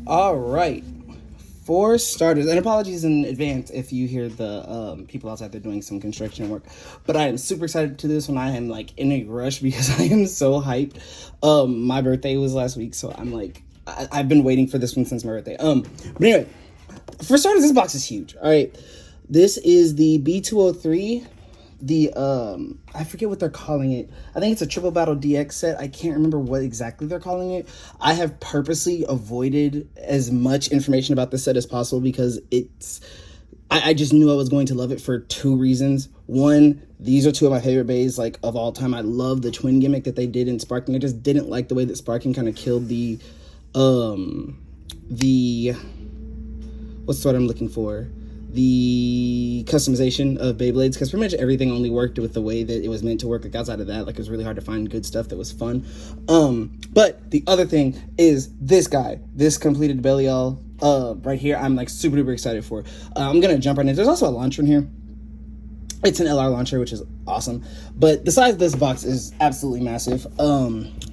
All right. For starters, and apologies in advance if you hear the people outside there doing some construction work, but I am super excited to this one. I am like in a rush because I am so hyped. My birthday was last week, so I'm like, I've been waiting for this one since my birthday. But anyway, for starters, this box is huge. All right, this is the B-203. The I forget what they're calling it. I think it's a triple battle DX set. I can't remember what exactly they're calling it. I have purposely avoided as much information about this set as possible because I just knew I was going to love it for two reasons. One, these are two of my favorite bays like of all time. I love the twin gimmick that they did in Sparking. I just didn't like the way that Sparking kind of killed the what's the word I'm looking for? The customization of Beyblades, because pretty much everything only worked with the way that it was meant to work. Like outside of that, like it was really hard to find good stuff that was fun. But the other thing is this guy, this completed Belial right here. I'm like super duper excited for. I'm gonna jump right in. There's also a launcher in here. It's an LR launcher, which is awesome. But the size of this box is absolutely massive.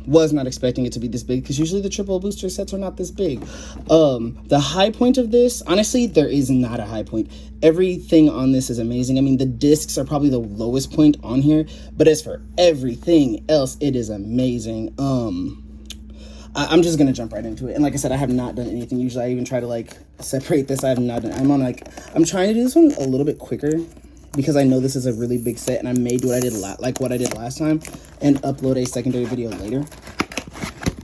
Was not expecting it to be this big because usually the triple booster sets are not this big. The high point of this, honestly, there is not a high point. Everything on this is amazing. I mean, the discs are probably the lowest point on here, but as for everything else, it is amazing. I'm just gonna jump right into it. And like I said, I have not done anything. Usually I even try to like separate this. I have not done. I'm trying to do this one a little bit quicker, because I know this is a really big set, and I may do what I did last time and upload a secondary video later.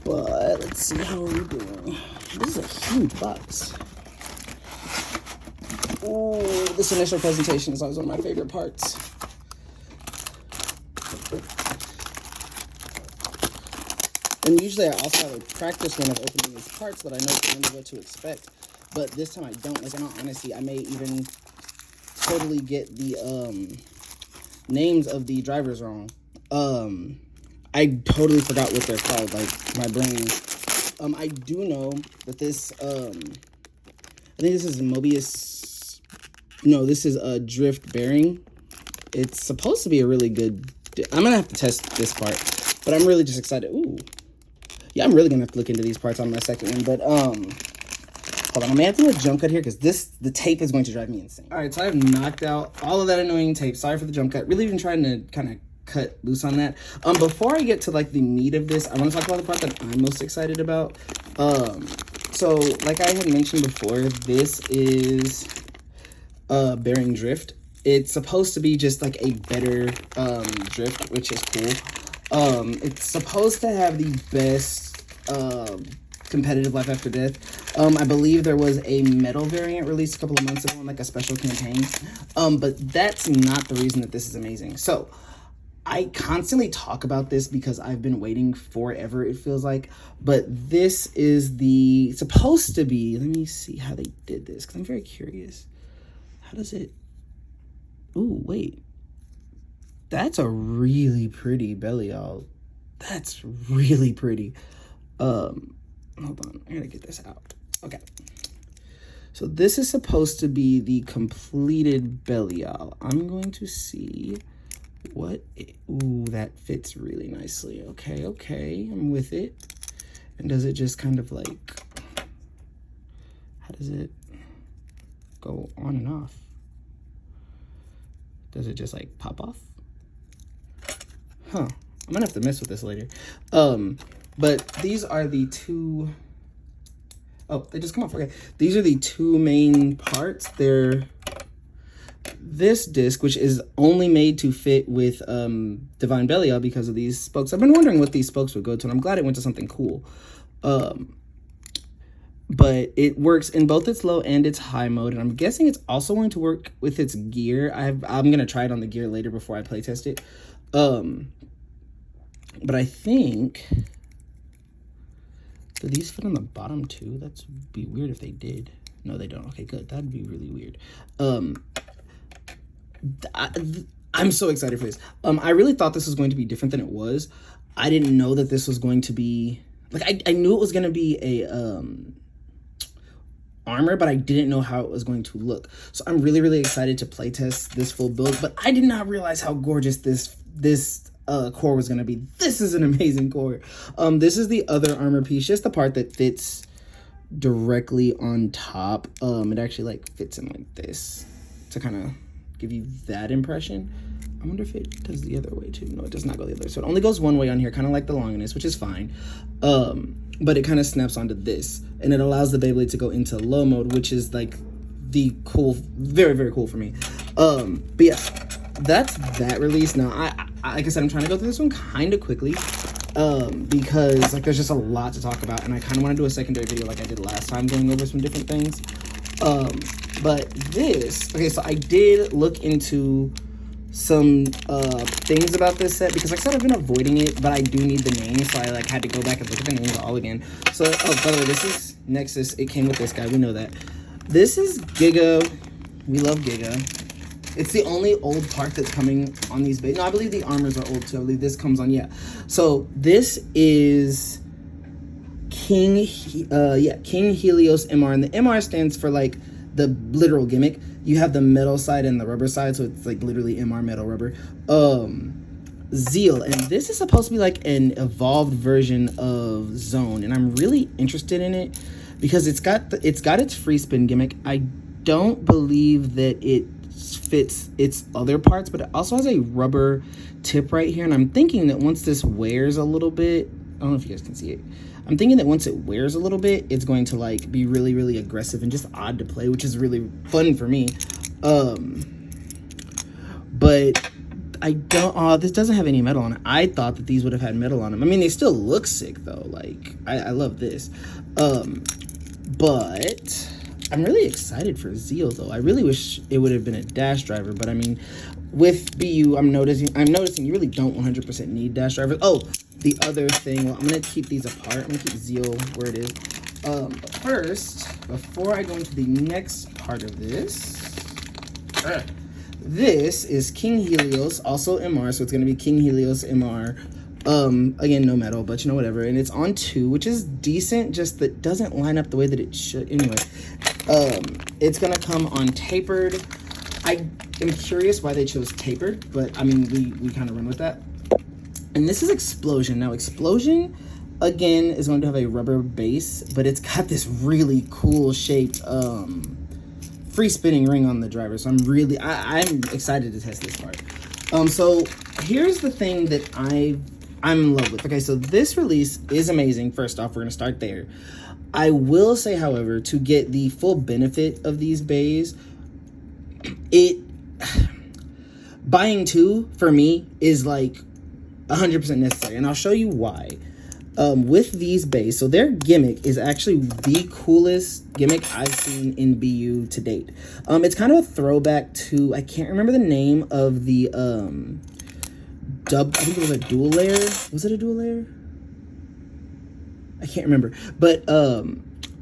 But let's see how we're doing. This is a huge box. Oh, this initial presentation is always one of my favorite parts. And usually I also have a practice run of opening these parts, but I know kind of what to expect. But this time I don't. Like, in all honesty, I may even totally get the names of the drivers wrong. I totally forgot what they're called, like my brain. I do know that this I think this is Mobius. No, this is a drift bearing. It's supposed to be a really good, I'm gonna have to test this part, but I'm really just excited. Ooh, yeah, I'm really gonna have to look into these parts on my second one. But hold on, I may have to do a jump cut here because the tape is going to drive me insane. All right, so I have knocked out all of that annoying tape. Sorry for the jump cut. Really been trying to kind of cut loose on that. Before I get to like the meat of this, I want to talk about the part that I'm most excited about. So like I had mentioned before, this is bearing drift. It's supposed to be just like a better drift, which is cool. It's supposed to have the best competitive life after death. I believe there was a metal variant released a couple of months ago in like a special campaign. But that's not the reason that this is amazing. So I constantly talk about this because I've been waiting forever, it feels like. But this is the supposed to be, let me see how they did this because I'm very curious. How does it, ooh, wait. That's a really pretty Belial. That's really pretty. Hold on, I gotta get this out. Okay. So this is supposed to be the completed Belial. I'm going to see what ooh, that fits really nicely. Okay, I'm with it. And does it just kind of like, how does it go on and off? Does it just like pop off? Huh, I'm gonna have to mess with this later. But these are the two, oh, they just come off, okay. These are the two main parts. They're this disc, which is only made to fit with Divine Belial because of these spokes. I've been wondering what these spokes would go to, and I'm glad it went to something cool. But it works in both its low and its high mode, and I'm guessing it's also going to work with its gear. I'm going to try it on the gear later before I play test it. But I think, do these fit on the bottom too? That'd be weird if they did. No, they don't. Okay, good. That'd be really weird. I'm so excited for this. I really thought this was going to be different than it was. I didn't know that this was going to be, like, I knew it was going to be a armor, but I didn't know how it was going to look. So I'm really, really excited to playtest this full build, but I did not realize how gorgeous this core was going to be. This is an amazing core. This is the other armor piece, just the part that fits directly on top. It actually like fits in like this to kind of give you that impression. I wonder if it does the other way too. No, it does not go the other way. So it only goes one way on here, kind of like the longiness, which is fine. But it kind of snaps onto this, and it allows the Beyblade to go into low mode, which is like the cool, very, very cool for me. But yeah, that's that release. Now, I like I said, I'm trying to go through this one kind of quickly, because like there's just a lot to talk about, and I kind of want to do a secondary video like I did last time, going over some different things. But this, okay, so I did look into some things about this set, because like I said, I've been avoiding it, but I do need the names, so I like had to go back and look at the names all again. So, oh, by the way, this is Nexus. It came with this guy, we know that. This is Giga. We love Giga. It's the only old part that's coming on these bays. No, I believe the armors are old too. I believe this comes on, yeah. So this is King Helios MR, and the MR stands for like the literal gimmick. You have the metal side and the rubber side, so it's like literally MR, metal, rubber. Zeal, and this is supposed to be like an evolved version of Zone, and I'm really interested in it because it's got its free spin gimmick. I don't believe that it fits its other parts, but it also has a rubber tip right here, and I'm thinking that once this wears a little bit, I don't know if you guys can see it, I'm thinking that once it wears a little bit, it's going to like be really, really aggressive and just odd to play, which is really fun for me. But I don't, this doesn't have any metal on it. I thought that these would have had metal on them. I mean, they still look sick though. Like, I love this. But I'm really excited for Zeal though. I really wish it would have been a dash driver, but I mean, with BU, I'm noticing you really don't 100% need dash drivers. Oh, the other thing, well, I'm gonna keep these apart. I'm gonna keep Zeal where it is. But first, before I go into the next part of this, this is King Helios, also MR, so it's gonna be King Helios MR. Again, no metal, but you know, whatever. And it's on 2, which is decent, just that doesn't line up the way that it should. Anyway, it's gonna come on tapered. I am curious why they chose tapered, but I mean, we kind of run with that. And this is Explosion. Now, Explosion, again, is going to have a rubber base, but it's got this really cool shaped free spinning ring on the driver. So I'm excited to test this part. So here's the thing that I'm in love with. Okay, so this release is amazing. First off, we're going to start there. I will say, however, to get the full benefit of these bays, buying 2 for me is like 100% necessary, and I'll show you why. With these bays, so their gimmick is actually the coolest gimmick I've seen in BU to date. It's kind of a throwback to, I can't remember the name of the I think it was a dual layer. Was it a dual layer? I can't remember, but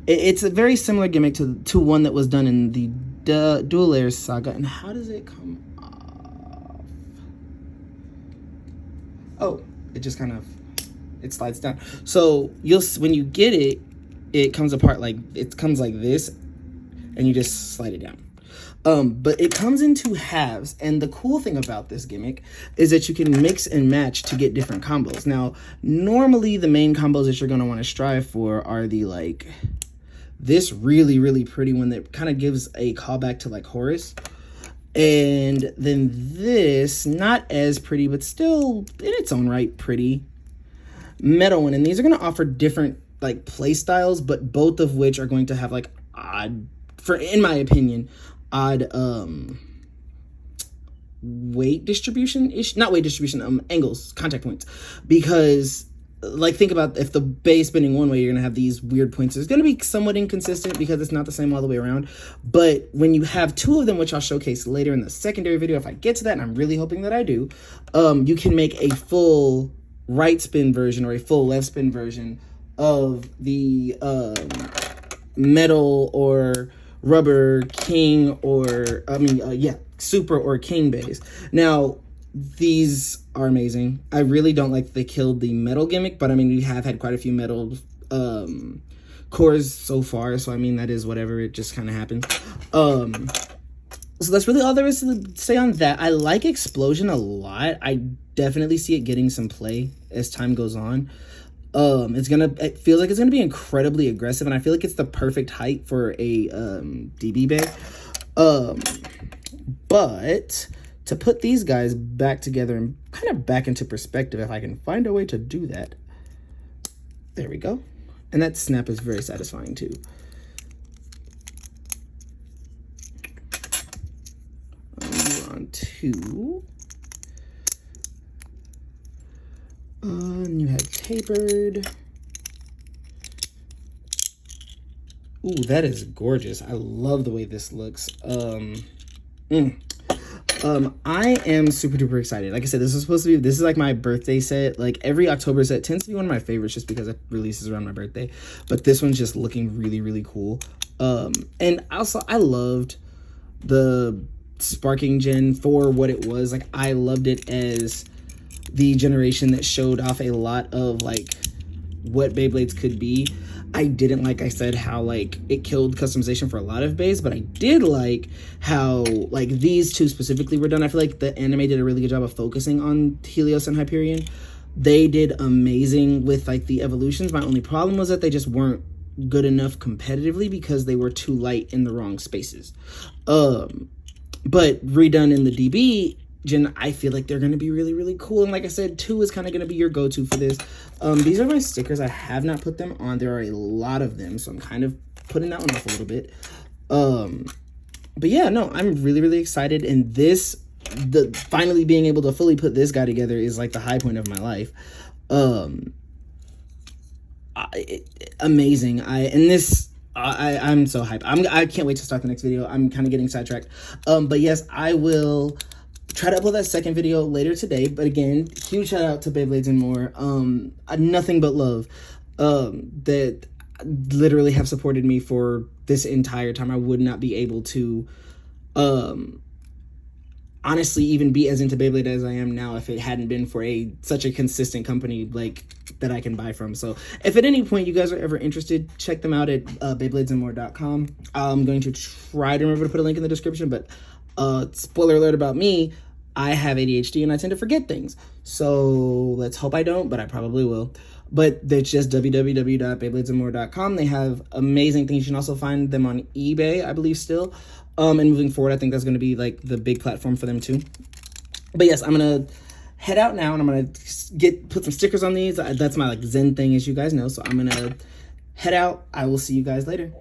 it's a very similar gimmick to one that was done in the dual layer saga. And how does it come off? Oh, it just kind of, it slides down. So when you get it, it comes apart like, it comes like this, and you just slide it down. But it comes in 2 halves, and the cool thing about this gimmick is that you can mix and match to get different combos. Now, normally the main combos that you're going to want to strive for are the like this really, really pretty one that kind of gives a callback to like Horus. And then this, not as pretty, but still in its own right pretty metal one. And these are going to offer different like play styles, but both of which are going to have like odd, in my opinion, odd weight distribution ish, not weight distribution, angles, contact points, because like think about if the bay spinning one way, you're gonna have these weird points. It's gonna be somewhat inconsistent because it's not the same all the way around. But when you have 2 of them, which I'll showcase later in the secondary video if I get to that, and I'm really hoping that I do, you can make a full right spin version or a full left spin version of the metal or rubber king, or super or king bays. Now, these are amazing. I really don't like they killed the metal gimmick, but I mean, we have had quite a few metal cores so far, so I mean, that is whatever, it just kind of happens. So that's really all there is to say on that. I like Explosion a lot. I definitely see it getting some play as time goes on. It feels like it's gonna be incredibly aggressive, and I feel like it's the perfect height for a DB bag. But to put these guys back together and kind of back into perspective, if I can find a way to do that. There we go. And that snap is very satisfying too. We're on 2. You had tapered. Ooh, that is gorgeous. I love the way this looks. I am super duper excited. Like I said, this is like my birthday set. Like every October set tends to be one of my favorites just because it releases around my birthday. But this one's just looking really, really cool. And also I loved the sparking gen for what it was. Like I loved it as the generation that showed off a lot of like what Beyblades could be. I didn't like I said how like it killed customization for a lot of bays, but I did like how like these two specifically were done. I feel like the anime did a really good job of focusing on Helios and Hyperion. They did amazing with like the evolutions. My only problem was that they just weren't good enough competitively because they were too light in the wrong spaces. But redone in the DB gen, I feel like they're going to be really, really cool. And like I said, 2 is kind of going to be your go-to for this. These are my stickers. I have not put them on. There are a lot of them, so I'm kind of putting that one off a little bit. But yeah, no, I'm really, really excited. And finally being able to fully put this guy together is like the high point of my life. Amazing. I'm so hyped. I can't wait to start the next video. I'm kind of getting sidetracked. But yes, I will try to upload that second video later today. But again, huge shout out to Beyblades and More. Nothing but love that literally have supported me for this entire time. I would not be able to honestly even be as into Beyblade as I am now if it hadn't been for such a consistent company like that I can buy from. So if at any point you guys are ever interested, check them out at beybladesandmore.com. I'm going to try to remember to put a link in the description, but spoiler alert about me, I have ADHD and I tend to forget things. So let's hope I don't, but I probably will. But that's just www.beybladesandmore.com. They have amazing things. You can also find them on eBay, I believe, still. And moving forward, I think that's going to be like the big platform for them too. But yes, I'm going to head out now and I'm going to put some stickers on these. That's my like Zen thing, as you guys know. So I'm going to head out. I will see you guys later.